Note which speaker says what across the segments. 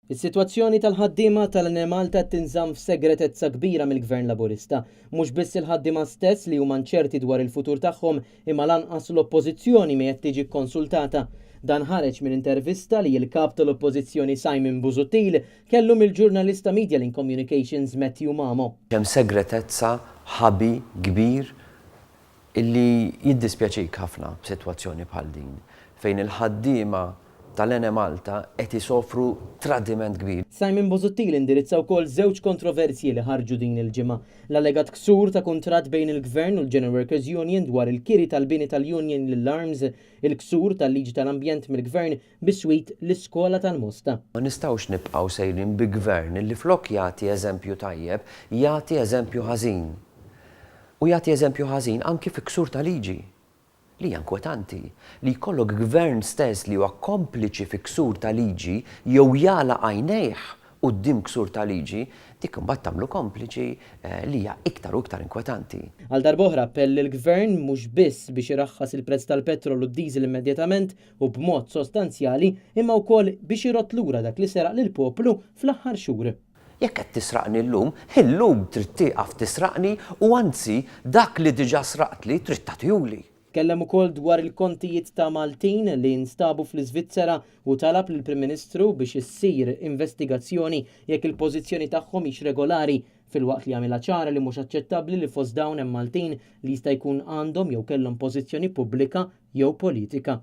Speaker 1: Is-sitwazzjoni tal-ħaddiema tal-Malta tinżamm f'segretezza kbira mill-Gvern Laburista. Mhux biss il-ħaddiema stess li huma nċerti dwar il-futur tagħhom imma lanqas l-oppożizzjoni ma qed tiġi kkonsultata. Dan ħareġ minn intervista li l-kap tal-oppożizzjoni Simon Busuttil kellu mill-ġurnalista Media Link Communications Matthew Mamo.
Speaker 2: Hemm segretezza ħabi kbir illi jiddispjaċik ħafna b'sitwazzjoni bħal din fejn il-ħaddiema tal-Ene Malta qed isofru tradiment kbir.
Speaker 1: Simon Busuttil indirizza wkoll żewġ kontroversji li ħarġu din il-ġimgħa. L-allegat ksur ta' kuntratt bejn il-Gvern u l-General Workers Union dwar il-kiri tal-bini tal-Union lill-Arms, il-ksur tal-liġi tal-ambjent mill-Gvern biswit l-iskola tal-Mosta.
Speaker 2: Ma nistgħux nibqgħu sejrin bi gvern li flok jagħti eżempju tajjeb, jagħti eżempju ħażin. U jagħti eżempju ħażin anki fi ksur tal-liġi. Li hija inkwetanti li jkollok gvern stess li huwa kompliċi fi ksur ta' liġi jew jala għajnejh quddiem ksur ta' liġi, dik imbagħad tagħmlu kompliċi li hija iktar u iktar inkwetanti.
Speaker 1: Għal darb'oħra appell il-Gvern mhux biss biex iraħħas il-prezz tal-petrol u d-diesel immedjatament u b'mod sostanzjali imma wkoll biex irott lura dak li seraq lill-poplu fl-aħħar xhur.
Speaker 2: Jekk qed tisraqni illum trid tieqaf tisraqni u anzi dak li diġà sraqtli trid tagħtihuli.
Speaker 1: Tkellem ukoll dwar il-kontijiet ta' Maltin li nstabu fl-Iżvizzera u talab lill-Prim Ministru biex issir investigazzjoni jekk il-pożizzjoni tagħhom hix regolari filwaqt li għamilha ċara li mhux aċċettabbli li fost dawn hemm Maltin li jista' jkun għandhom jew kellhom pożizzjoni pubblika jew politika.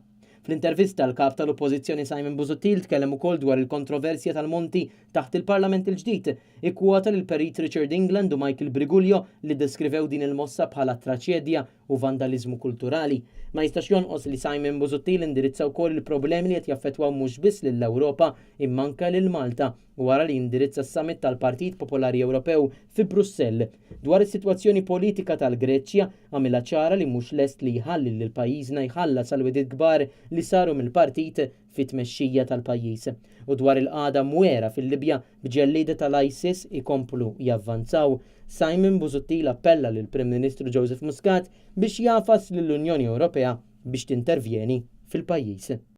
Speaker 1: Fl-intervista l-kap tal-oppożizzjoni Simon Busuttil tkellem ukoll dwar il-kontroversja tal-monti taħt il-Parlament il-ġdid. Ikkwota lil perit Richard England u Michael Briguglio li deskrivew din il-mossa bħala traċedja u vandaliżmu kulturali. Ma jistax jonqos li Simon Busuttil indirizza wkoll il-problemi li qed jaffettwaw mhux biss lill-Ewropa imma anke lil Malta wara li indirizza s-summit tal-Partit Popolari Ewropew fi Brussell. Dwar is-sitwazzjoni politika tal-Greċja għamilha ċara li mhux lest li jħalli lil pajjiżna jħallas għal wedid kbar li saru mill-partit fit-tmexxija tal-pajjiż. U dwar il-qagħda mwera fil-Libja b'ġellieda tal-ISIS ikomplu javvanzaw, Simon Busuttil appella lill-Prim Ministru Joseph Muscat biex jafas lill-Unjoni Ewropea biex tintervjeni fil-pajjiż.